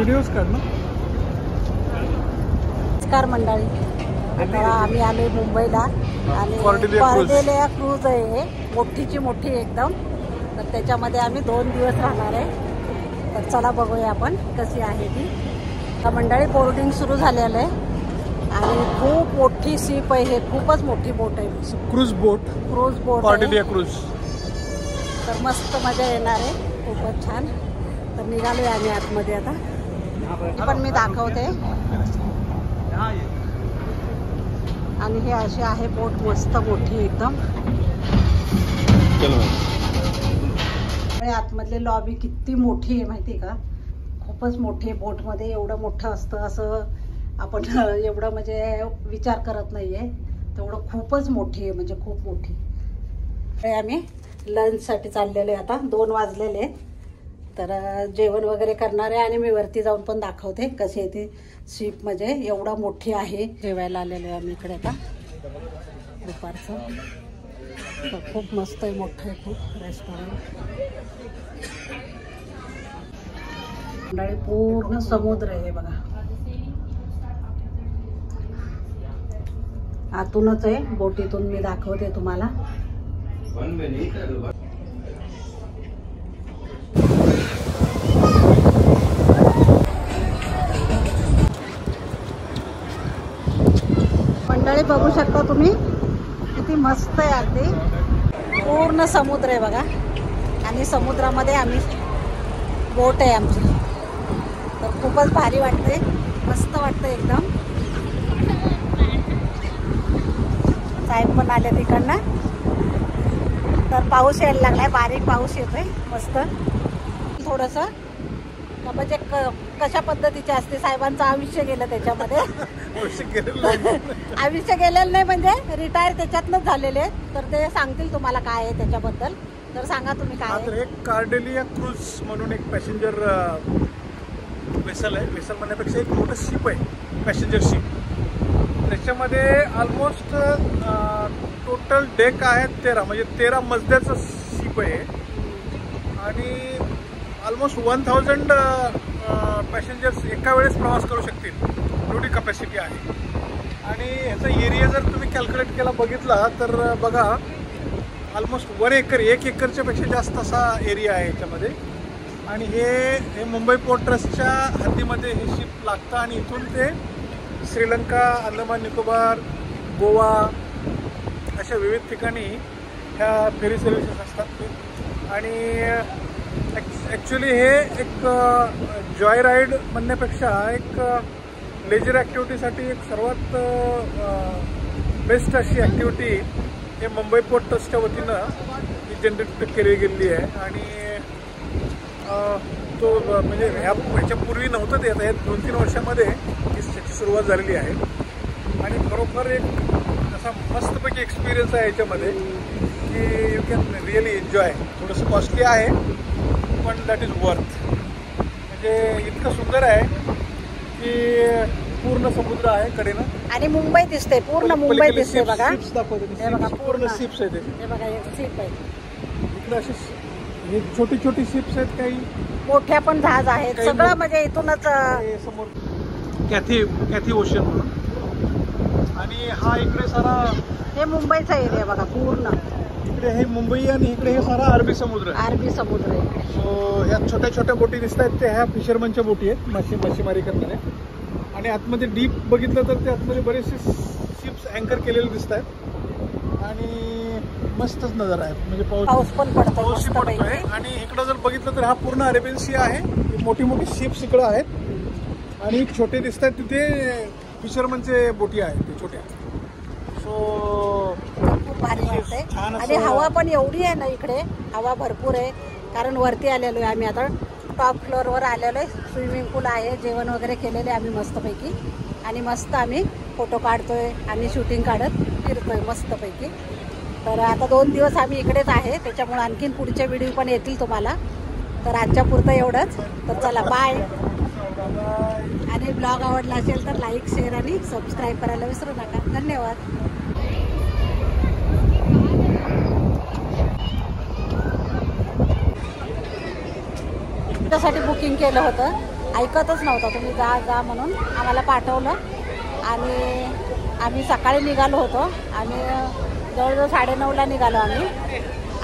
Videos काढ ना. नमस्कार मंडळी, आता आम्ही आलोय मुंबईला आणि कॉर्डेलिया क्रूज आहे, मोठीची मोठी एकदम. तर त्याच्यामध्ये आम्ही 2 दिवस राहणार आहे. तर चला बघूया आपण कशी आहे ती. तर मंडळी बोर्डिंग सुरू झालेलं आहे आणि खूप मोठी सीप आहे. हे खूपच मोठी बोट आहे, क्रूज बोट कॉर्डेलिया क्रूज. तर मस्त मजा येणार आहे, खूपच छान. तर निघालोय आम्ही आतमध्ये आता, पण मी दाखवते. आणि हे अशी आहे बोट, मस्त मोठी एकदम. आतमधले लॉबी किती मोठी आहे माहिती का, खूपच मोठी आहे. बोटमध्ये एवढं मोठं असतं असं आपण एवढं म्हणजे विचार करत नाहीये, तेवढं खूपच मोठी आहे, म्हणजे खूप मोठी. आम्ही लंचसाठी चाललेलो आहे, आता 2 वाजलेले. तर जेवण वगैरे करणार आहे आणि मी वरती जाऊन पण दाखवते कशी आहे ती सीप. म्हणजे एवढा मोठी आहे. जेवायला आलेलो आहे आम्ही इकडे आता दुपारचं. तर खूप मस्त आहे, मोठं आहे खूप रेस्टॉरंट. पूर्ण समुद्र आहे बघा, आतूनच आहे. बोटीतून मी दाखवते तुम्हाला. मंडळी बघू शकता तुम्ही, किती मस्त आहे. अगदी पूर्ण समुद्र आहे बघा, आणि समुद्रामध्ये आम्ही बोट आहे आमची. तर खूपच भारी वाटते, मस्त वाटतं एकदम. साहेब पण आले तिकडनं. तर पाऊस यायला लागलाय, बारीक पाऊस येतोय मस्त. थोडंसं म्हणजे कशा पद्धतीचे असते, साहेबांचं आयुष्य गेलं त्याच्यामध्ये. आयुष्य गेलेलं नाही म्हणजे रिटायर त्याच्यातनंच झालेले. तर ते सांगतील तुम्हाला काय आहे त्याच्याबद्दल. तर सांगा तुम्ही काय. तर एक कॉर्डेलिया क्रूज म्हणून एक पॅसेंजर वेसल आहे. वेसल म्हणण्यापेक्षा एक मोठं शिप आहे, पॅसेंजर शिप. त्याच्यामध्ये ऑलमोस्ट टोटल डेक आहेत 13, म्हणजे 13 मजल्याचं शिप आहे. आणि ऑलमोस्ट 1000 पॅसेंजर्स एका वेळेस प्रवास करू शकतील, एवढी कपॅसिटी आहे. आणि ह्याचा एरिया जर तुम्ही कॅल्क्युलेट केला बघितला तर बघा, ऑलमोस्ट 1 एकर, 1 एकरच्या पेक्षा जास्त असा एरिया आहे याच्यामध्ये. आणि हे मुंबई पोर्ट ट्रस्टच्या हद्दीमध्ये हे शिप लागतं. आणि इथून ते श्रीलंका, अंदमान निकोबार, गोवा अशा विविध ठिकाणी ह्या फेरी सर्व्हिसेस असतात. आणि ॲक्च्युली हे एक जॉय राईड म्हणण्यापेक्षा एक लेजर ॲक्टिव्हिटीसाठी एक सर्वात बेस्ट अशी ॲक्टिव्हिटी हे मुंबई पोर्ट ट्रस्टच्या वतीनं ही जनरेट केली गेलेली आहे. आणि तो म्हणजे ह्याच्यापूर्वी नव्हतं ते, आता या 2-3 वर्षामध्ये त्याची सुरुवात झालेली आहे. आणि खरोखर एक असा मस्तपैकी एक्सपिरियन्स आहे याच्यामध्ये की यू कॅन रिअली एन्जॉय. थोडंसं कॉस्टली आहे पण दॅट इज वर्थ. म्हणजे इतकं सुंदर आहे की पूर्ण समुद्र आहे कडेनं आणि मुंबई दिसते, पूर्ण मुंबई दिसते बघा. शिप्स दाखवते, बघा पूर्ण शिप्स आहेत. हे बघा, एक शिप आहे इकडे अशी हे छोटी छोटी शिप्स आहेत, काही मोठ्या पण जहाज आहेत. सगळं म्हणजे इथूनच समोर कॅथी ओशन म्हणून. आणि हा इकडे सारा हे मुंबईचा एरिया बघा पूर्ण. इकडे हे मुंबई आणि इकडे हे सारा अरबी समुद्र आहे. अरबी समुद्र आहे. सो ह्या छोट्या छोट्या बोटी दिसत आहेत, त्या ह्या फिशरमनच्या बोटी आहेत, मासेमारी करणाऱ्या. आणि आतमध्ये डीप बघितलं तर ते आतमध्ये बरेचसे शिप्स अँकर केलेले दिसत आहेत. आणि मस्तच नजारा आहे, म्हणजे पाऊस पण पडतो. आणि इकडं जर बघितलं तर हा पूर्ण अरेबियन सी आहे. मोठी मोठी शिप्स इकडं आहेत. आणि छोटे दिसत आहेत तिथे फिशरमनचे बोटी आहेत, ते छोट्या. सो खूप भारी वाटतंय. आणि हवा पण एवढी आहे ना इकडे, हवा भरपूर आहे. कारण वरती आलेलो आहे आम्ही, आता टॉप फ्लोअरवर आलेलो आहे. स्विमिंग पूल आहे, जेवण वगैरे केलेले आम्ही मस्तपैकी. आणि मस्त आम्ही फोटो काढतोय आणि शूटिंग काढत फिरतोय मस्तपैकी. तर आता 2 दिवस आम्ही इकडेच आहे, त्याच्यामुळे आणखीन पुढचे व्हिडिओ पण येतील तुम्हाला. तर आजच्या पुरतं एवढंच. तर चला बाय. आणि ब्लॉग आवडला असेल तर लाईक, शेअर आणि सबस्क्राईब करायला विसरू नका. धन्यवाद. त्यासाठी बुकिंग केलं होतं. ऐकतच नव्हता. तुम्ही जा जा म्हणून आम्हाला पाठवलं आणि आम्ही सकाळी निघालो होतो आणि जवळजवळ 9:30ला निघालो आम्ही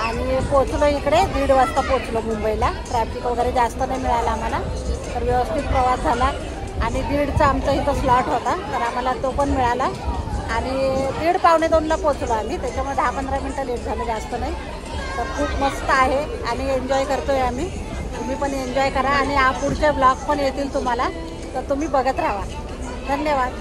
आणि पोचलो इकडे 1:30 वाजता पोचलो मुंबईला. ट्रॅफिक वगैरे जास्त नाही मिळाला आम्हाला, तर व्यवस्थित प्रवास झाला आणि 1:30चा आमचा इथं स्लॉट होता, तर आम्हाला तो पण मिळाला आणि 1:30 पावणे 2ला पोचलो आम्ही. त्याच्यामुळे 10-15 मिनटं लेट झालं, जास्त नाही. तर खूप मस्त आहे आणि एन्जॉय करतोय आम्ही. तुम्ही पण एन्जॉय करा आणि पुढचे ब्लॉग पण येतील तुम्हाला, तर तुम्ही बघत राहा. धन्यवाद.